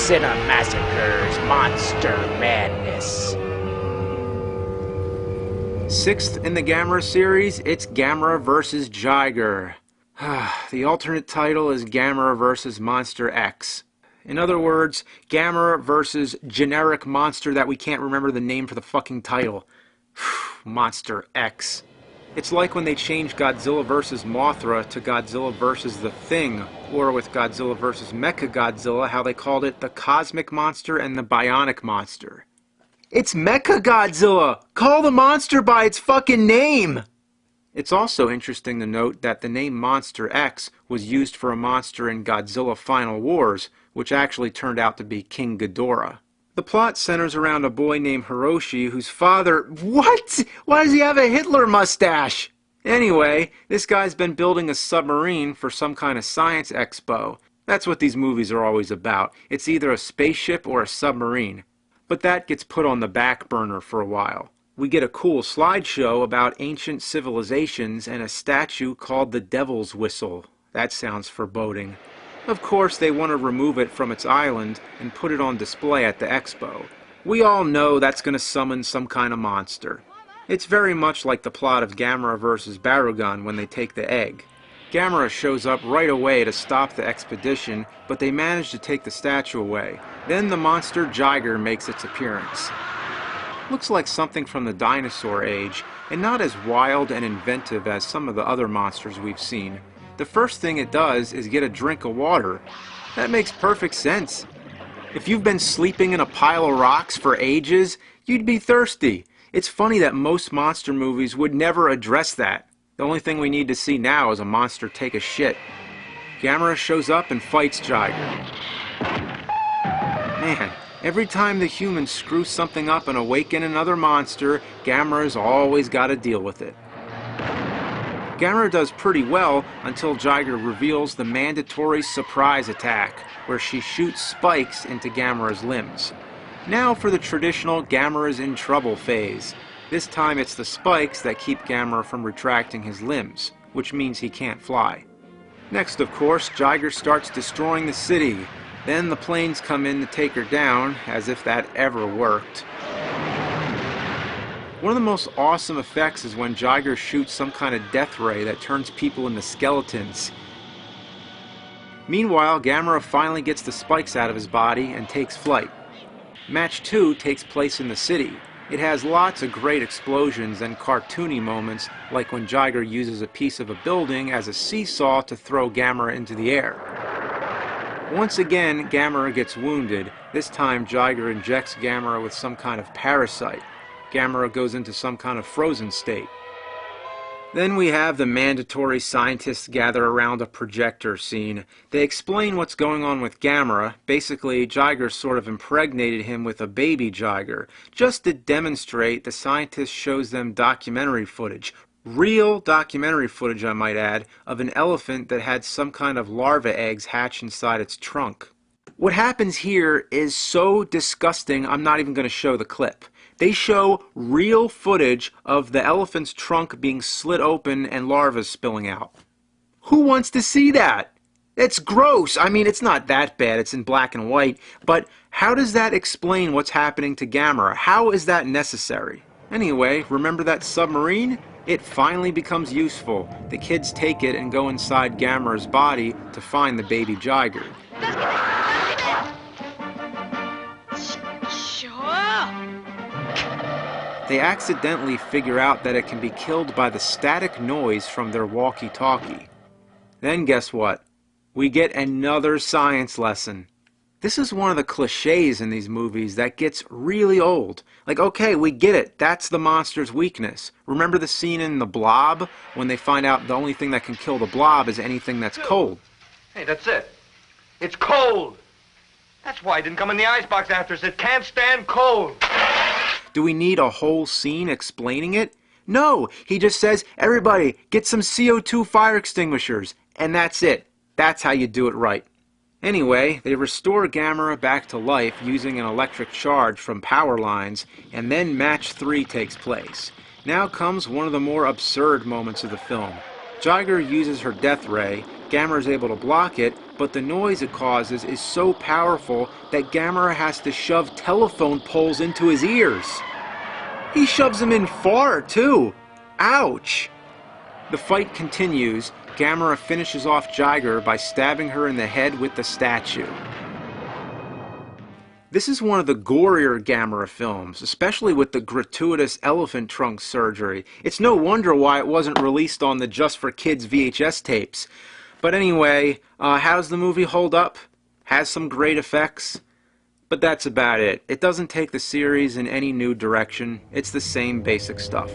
Cinemassacre's Monster Madness. Sixth in the Gamera series, it's Gamera vs. Jiger. The alternate title is Gamera vs. Monster X. In other words, Gamera versus generic monster that we can't remember the name for the fucking title. Monster X. It's like when they changed Godzilla vs. Mothra to Godzilla vs. The Thing, or with Godzilla vs. Mechagodzilla, how they called it the Cosmic Monster and the Bionic Monster. It's Mechagodzilla! Call the monster by its fucking name! It's also interesting to note that the name Monster X was used for a monster in Godzilla Final Wars, which actually turned out to be King Ghidorah. The plot centers around a boy named Hiroshi whose father... What? Why does he have a Hitler mustache? Anyway, this guy's been building a submarine for some kind of science expo. That's what these movies are always about. It's either a spaceship or a submarine. But that gets put on the back burner for a while. We get a cool slideshow about ancient civilizations and a statue called the Devil's Whistle. That sounds foreboding. Of course, they want to remove it from its island and put it on display at the expo. We all know that's going to summon some kind of monster. It's very much like the plot of Gamera vs. Barugan when they take the egg. Gamera shows up right away to stop the expedition, but they manage to take the statue away. Then the monster Jiger makes its appearance. Looks like something from the dinosaur age, and not as wild and inventive as some of the other monsters we've seen. The first thing it does is get a drink of water. That makes perfect sense. If you've been sleeping in a pile of rocks for ages, you'd be thirsty. It's funny that most monster movies would never address that. The only thing we need to see now is a monster take a shit. Gamera shows up and fights Jiger. Man, every time the humans screw something up and awaken another monster, Gamera's always got to deal with it. Gamera does pretty well until Jiger reveals the mandatory surprise attack, where she shoots spikes into Gamera's limbs. Now for the traditional Gamera's in trouble phase. This time it's the spikes that keep Gamera from retracting his limbs, which means he can't fly. Next, of course, Jiger starts destroying the city. Then the planes come in to take her down, as if that ever worked. One of the most awesome effects is when Jiger shoots some kind of death ray that turns people into skeletons. Meanwhile, Gamera finally gets the spikes out of his body and takes flight. Match 2 takes place in the city. It has lots of great explosions and cartoony moments, like when Jiger uses a piece of a building as a seesaw to throw Gamera into the air. Once again, Gamera gets wounded. This time, Jiger injects Gamera with some kind of parasite. Gamera goes into some kind of frozen state. Then we have the mandatory scientists gather around a projector scene. They explain what's going on with Gamera. Basically, Jiger sort of impregnated him with a baby Jiger. Just to demonstrate, the scientist shows them documentary footage. Real documentary footage, I might add, of an elephant that had some kind of larva eggs hatch inside its trunk. What happens here is so disgusting, I'm not even going to show the clip. They show real footage of the elephant's trunk being slit open and larvae spilling out. Who wants to see that? It's gross. I mean, it's not that bad. It's in black and white. But how does that explain what's happening to Gamera? How is that necessary? Anyway, remember that submarine? It finally becomes useful. The kids take it and go inside Gamera's body to find the baby Jiger. They accidentally figure out that it can be killed by the static noise from their walkie-talkie. Then guess what? We get another science lesson. This is one of the cliches in these movies that gets really old. Like, okay, we get it. That's the monster's weakness. Remember the scene in The Blob when they find out the only thing that can kill the blob is anything that's cold? Hey, that's it. It's cold. That's why it didn't come in the icebox after us. It can't stand cold. Do we need a whole scene explaining it? No, he just says, everybody, get some CO2 fire extinguishers. And that's it. That's how you do it right. Anyway, they restore Gamera back to life using an electric charge from power lines, and then match 3 takes place. Now comes one of the more absurd moments of the film. Jiger uses her death ray, Gamera is able to block it, but the noise it causes is so powerful that Gamera has to shove telephone poles into his ears. He shoves them in far, too. Ouch! The fight continues. Gamera finishes off Jiger by stabbing her in the head with the statue. This is one of the gorier Gamera films, especially with the gratuitous elephant trunk surgery. It's no wonder why it wasn't released on the Just for Kids VHS tapes. But anyway, how does the movie hold up? Has some great effects, but that's about it. It doesn't take the series in any new direction. It's the same basic stuff.